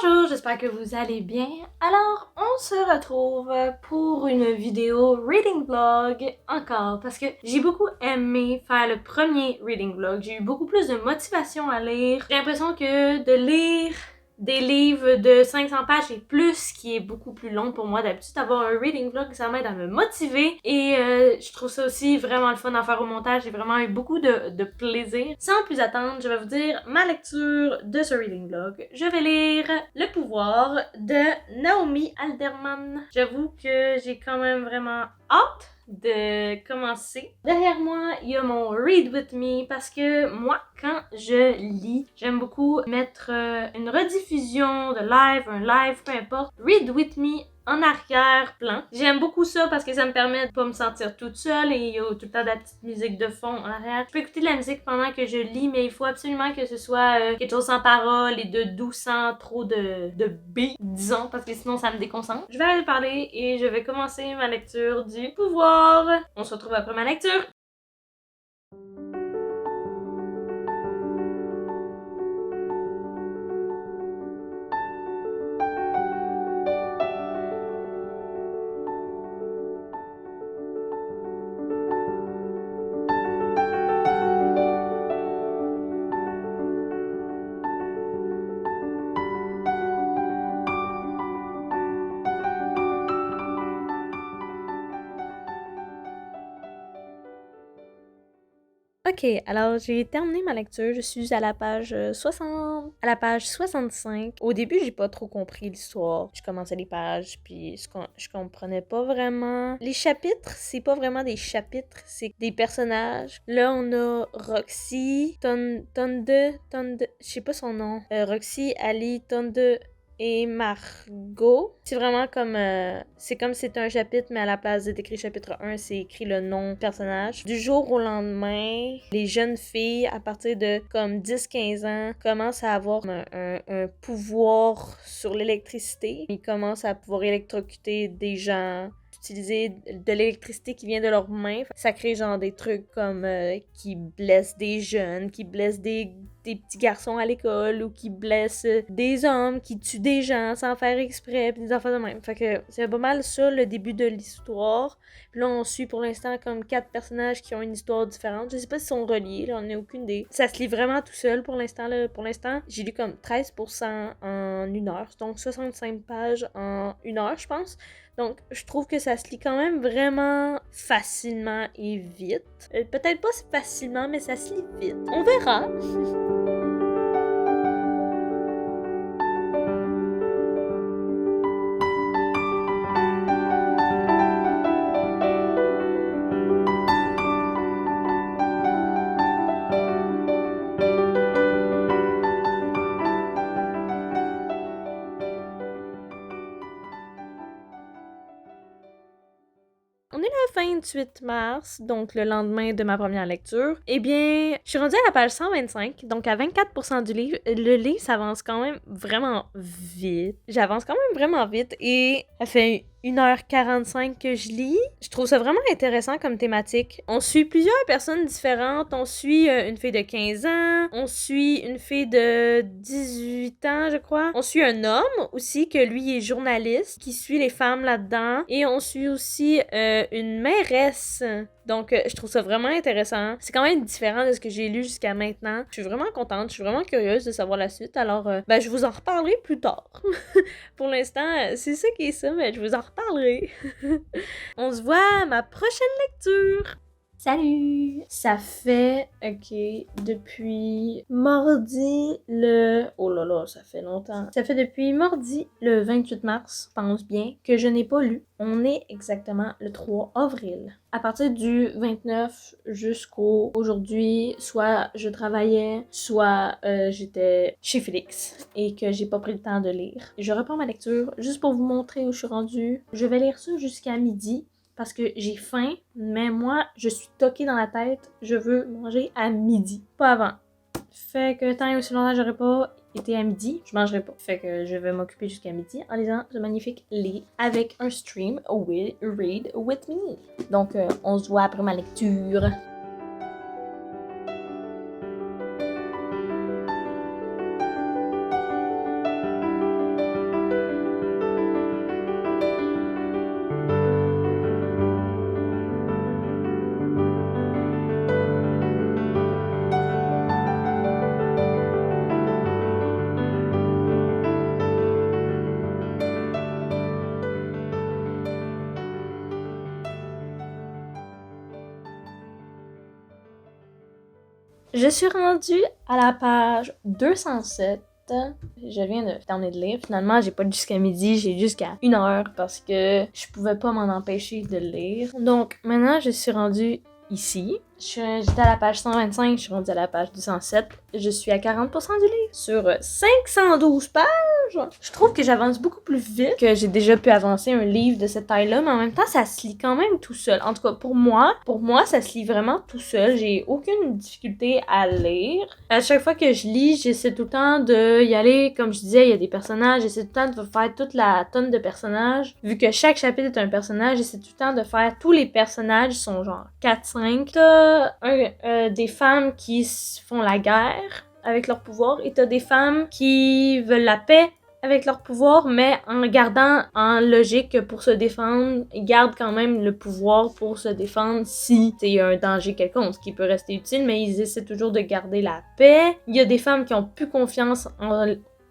Bonjour, j'espère que vous allez bien. Alors, on se retrouve pour une vidéo reading vlog encore parce que j'ai beaucoup aimé faire le premier reading vlog. J'ai eu beaucoup plus de motivation à lire. J'ai l'impression que de lire des livres de 500 pages et plus, qui est beaucoup plus long pour moi. D'habitude, avoir un reading vlog, ça m'aide à me motiver et je trouve ça aussi vraiment le fun à faire au montage. J'ai vraiment eu beaucoup de plaisir. Sans plus attendre, je vais vous dire ma lecture de ce reading vlog. Je vais lire Le pouvoir de Naomi Alderman. J'avoue que j'ai quand même vraiment hâte de commencer. Derrière moi, il y a mon Read With Me parce que moi, quand je lis, j'aime beaucoup mettre une rediffusion de live, un live, peu importe. Read With Me en arrière-plan. J'aime beaucoup ça parce que ça me permet de pas me sentir toute seule et il y a tout le temps de la petite musique de fond en arrière. Je peux écouter de la musique pendant que je lis, mais il faut absolument que ce soit quelque chose sans parole et de doux, sans trop de beat, disons, parce que sinon ça me déconcentre. Je vais arrêter de parler et je vais commencer ma lecture du pouvoir. On se retrouve après ma lecture. Ok, alors j'ai terminé ma lecture, je suis à la page 65. Au début, j'ai pas trop compris l'histoire. Je commençais les pages, puis je comprenais pas vraiment. Les chapitres, c'est pas vraiment des chapitres, c'est des personnages. Là, on a Roxy, Tonde, je sais pas son nom. Roxy, Ali, Tonde et Margot. C'est vraiment comme c'est comme si c'était un chapitre, mais à la place d'être écrit chapitre 1, c'est écrit le nom du personnage. Du jour au lendemain, les jeunes filles à partir de comme 10-15 ans commencent à avoir un pouvoir sur l'électricité. Ils commencent à pouvoir électrocuter des gens, utiliser de l'électricité qui vient de leurs mains. Ça crée genre des trucs comme qui blessent des jeunes, qui blessent des petits garçons à l'école ou qui blessent des hommes, qui tuent des gens sans faire exprès, pis des affaires de même. Fait que c'est pas mal ça le début de l'histoire. Puis là, on suit pour l'instant comme 4 personnages qui ont une histoire différente. Je sais pas s'ils sont reliés, j'en ai aucune idée. Ça se lit vraiment tout seul pour l'instant. Pour l'instant, j'ai lu comme 13% en 1 heure, donc 65 pages en 1 heure, je pense. Donc, je trouve que ça se lit quand même vraiment facilement et vite. Peut-être pas facilement, mais ça se lit vite. On verra. On est le 28 mars, donc le lendemain de ma première lecture. Eh bien, je suis rendue à la page 125, donc à 24% du livre. Le livre s'avance quand même vraiment vite. J'avance quand même vraiment vite et ça fait 1h45 que je lis. Je trouve ça vraiment intéressant comme thématique. On suit plusieurs personnes différentes. On suit une fille de 15 ans. On suit une fille de 18 ans, je crois. On suit un homme aussi, que lui est journaliste, qui suit les femmes là-dedans. Et on suit aussi une mairesse. Donc, je trouve ça vraiment intéressant. C'est quand même différent de ce que j'ai lu jusqu'à maintenant. Je suis vraiment contente, je suis vraiment curieuse de savoir la suite. Alors, je vous en reparlerai plus tard. Pour l'instant, c'est ça qui est ça, mais je vous en reparlerai. On se voit à ma prochaine lecture! Salut! Ça fait, depuis mardi le... Oh là là, ça fait longtemps. Ça fait depuis mardi le 28 mars, je pense bien, que je n'ai pas lu. On est exactement le 3 avril. À partir du 29 jusqu'au aujourd'hui, soit je travaillais, soit j'étais chez Félix et que j'ai pas pris le temps de lire. Je reprends ma lecture juste pour vous montrer où je suis rendue. Je vais lire ça jusqu'à midi. Parce que j'ai faim, mais moi, je suis toquée dans la tête. Je veux manger à midi, pas avant. Fait que tant et aussi longtemps j'aurais pas été à midi, je mangerai pas. Fait que je vais m'occuper jusqu'à midi en lisant ce magnifique livre avec un stream Read With Me. Donc, on se voit après ma lecture. Je suis rendue à la page 207. Je viens de terminer de lire. Finalement, j'ai pas jusqu'à midi, j'ai jusqu'à 1 heure parce que je pouvais pas m'en empêcher de lire. Donc, maintenant, je suis rendue ici. J'étais à la page 125, je suis rendue à la page 207. Je suis à 40% du livre sur 512 pages. Je trouve que j'avance beaucoup plus vite que j'ai déjà pu avancer un livre de cette taille-là, mais en même temps, ça se lit quand même tout seul. En tout cas, pour moi, ça se lit vraiment tout seul. J'ai aucune difficulté à lire. À chaque fois que je lis, j'essaie tout le temps de y aller, comme je disais, il y a des personnages, j'essaie tout le temps de faire toute la tonne de personnages. Vu que chaque chapitre est un personnage, j'essaie tout le temps de faire tous les personnages, sont genre 4-5. T'as des femmes qui font la guerre avec leur pouvoir, et t'as des femmes qui veulent la paix avec leur pouvoir, mais en gardant en logique que pour se défendre, ils gardent quand même le pouvoir pour se défendre si il y a un danger quelconque, ce qui peut rester utile, mais ils essaient toujours de garder la paix. Il y a des femmes qui ont plus confiance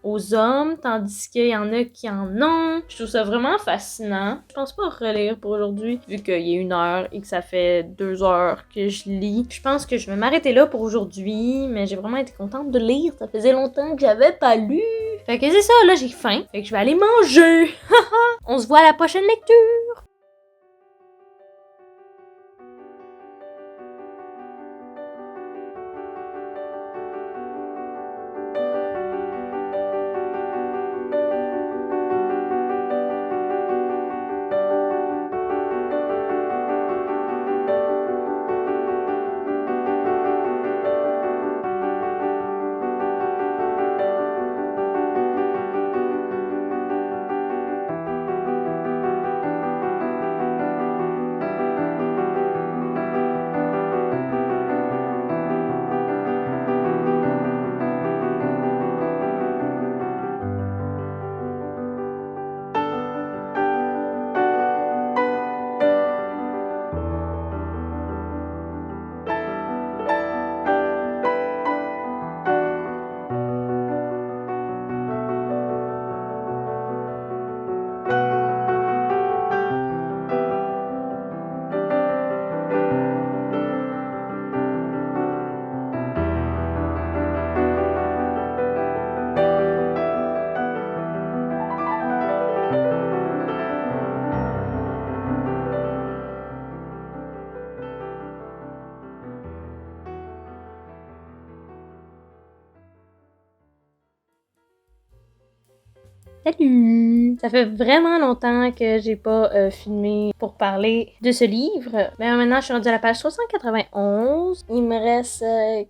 aux hommes, tandis qu'il y en a qui en ont. Je trouve ça vraiment fascinant. Je pense pas relire pour aujourd'hui, vu qu'il y a 1 heure et que ça fait 2 heures que je lis. Je pense que je vais m'arrêter là pour aujourd'hui, mais j'ai vraiment été contente de lire. Ça faisait longtemps que j'avais pas lu. Fait que c'est ça, là j'ai faim. Fait que je vais aller manger. On se voit à la prochaine lecture. Salut! Ça fait vraiment longtemps que j'ai pas filmé pour parler de ce livre. Mais maintenant, je suis rendue à la page 391. Il me reste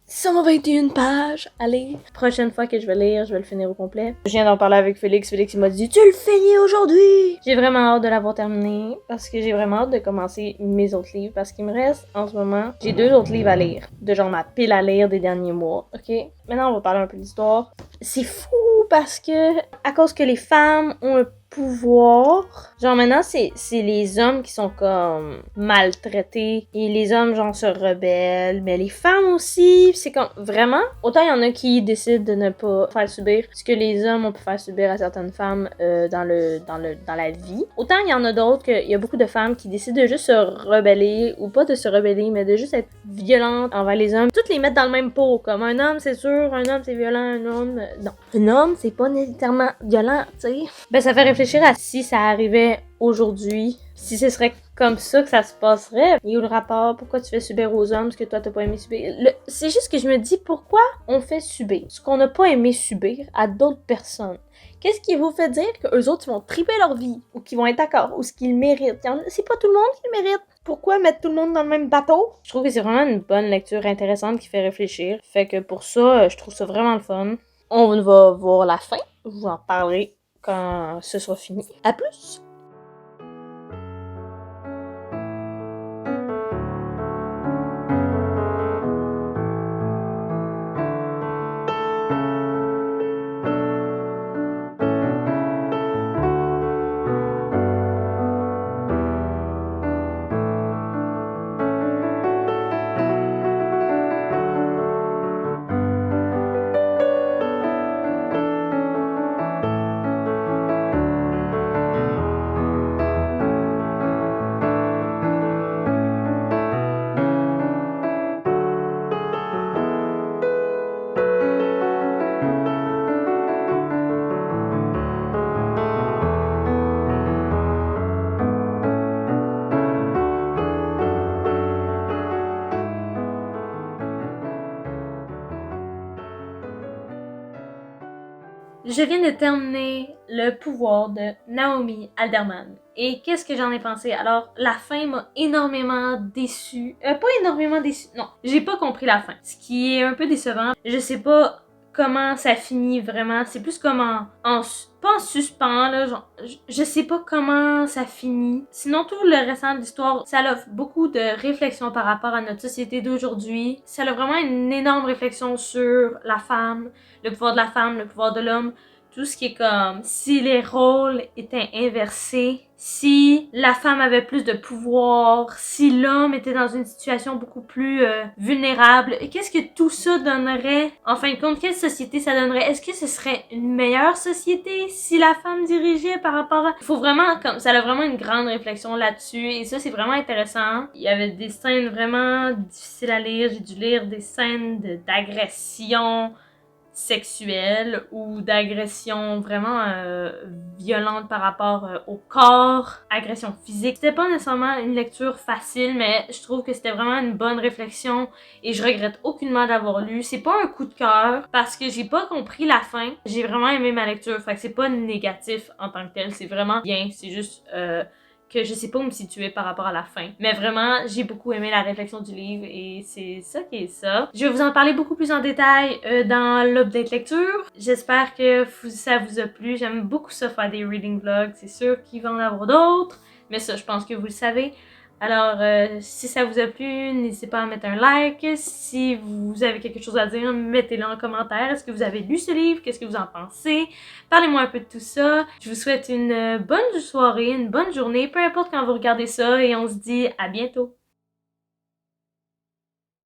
121 pages à lire. Prochaine fois que je vais lire, je vais le finir au complet. Je viens d'en parler avec Félix. Félix, il m'a dit « Tu le finis aujourd'hui! » J'ai vraiment hâte de l'avoir terminé parce que j'ai vraiment hâte de commencer mes autres livres parce qu'il me reste, en ce moment, j'ai 2 autres livres à lire. De genre ma pile à lire des derniers mois, ok? Maintenant, on va parler un peu d'histoire. C'est fou parce que, à cause que les femmes ont un pouvoir, genre maintenant c'est les hommes qui sont comme maltraités et les hommes genre se rebellent, mais les femmes aussi, c'est comme vraiment, autant il y en a qui décident de ne pas faire subir ce que les hommes ont pu faire subir à certaines femmes dans la vie, autant il y en a d'autres qu'il y a beaucoup de femmes qui décident de juste se rebeller, ou pas de se rebeller, mais de juste être violentes envers les hommes, toutes les mettre dans le même pot, comme un homme c'est sûr, un homme c'est violent, un homme non, un homme c'est pas nécessairement violent, tu sais. Ben ça fait réfléchir à si ça arrivait aujourd'hui, si ce serait comme ça que ça se passerait. Il y a le rapport, pourquoi tu fais subir aux hommes ce que toi t'as pas aimé subir. C'est juste que je me dis, pourquoi on fait subir ce qu'on n'a pas aimé subir à d'autres personnes? Qu'est-ce qui vous fait dire qu'eux autres vont triper leur vie, ou qu'ils vont être d'accord, ou ce qu'ils méritent? C'est pas tout le monde qui le mérite. Pourquoi mettre tout le monde dans le même bateau? Je trouve que c'est vraiment une bonne lecture intéressante qui fait réfléchir. Fait que pour ça, je trouve ça vraiment le fun. On va voir la fin. Je vous en parlerai quand ce sera fini. À plus! Je viens de terminer Le pouvoir de Naomi Alderman. Et qu'est-ce que j'en ai pensé? Alors, la fin m'a énormément déçue. Pas énormément déçue, non. J'ai pas compris la fin. Ce qui est un peu décevant. Je sais pas comment ça finit vraiment. C'est plus comme pas en suspens, là. Genre, je sais pas comment ça finit. Sinon, tout le restant de l'histoire, ça offre beaucoup de réflexions par rapport à notre société d'aujourd'hui. Ça a vraiment une énorme réflexion sur la femme, le pouvoir de la femme, le pouvoir de l'homme. Tout ce qui est comme si les rôles étaient inversés, si la femme avait plus de pouvoir, si l'homme était dans une situation beaucoup plus vulnérable. Et qu'est-ce que tout ça donnerait? En fin de compte, quelle société ça donnerait? Est-ce que ce serait une meilleure société si la femme dirigeait par rapport à... Faut vraiment, comme ça a vraiment une grande réflexion là-dessus. Et ça, c'est vraiment intéressant. Il y avait des scènes vraiment difficiles à lire. J'ai dû lire des scènes d'agression sexuelle ou d'agression vraiment violente par rapport au corps, agression physique. C'était pas nécessairement une lecture facile, mais je trouve que c'était vraiment une bonne réflexion et je regrette aucunement d'avoir lu. C'est pas un coup de cœur parce que j'ai pas compris la fin. J'ai vraiment aimé ma lecture, fait que c'est pas négatif en tant que tel, c'est vraiment bien, c'est juste que je sais pas où me situer par rapport à la fin. Mais vraiment, j'ai beaucoup aimé la réflexion du livre et c'est ça qui est ça. Je vais vous en parler beaucoup plus en détail dans l'update lecture. J'espère que ça vous a plu. J'aime beaucoup ça faire des reading vlogs. C'est sûr qu'il va en avoir d'autres, mais ça, je pense que vous le savez. Alors, si ça vous a plu, n'hésitez pas à mettre un like. Si vous avez quelque chose à dire, mettez-le en commentaire. Est-ce que vous avez lu ce livre? Qu'est-ce que vous en pensez? Parlez-moi un peu de tout ça. Je vous souhaite une bonne soirée, une bonne journée, peu importe quand vous regardez ça, et on se dit à bientôt.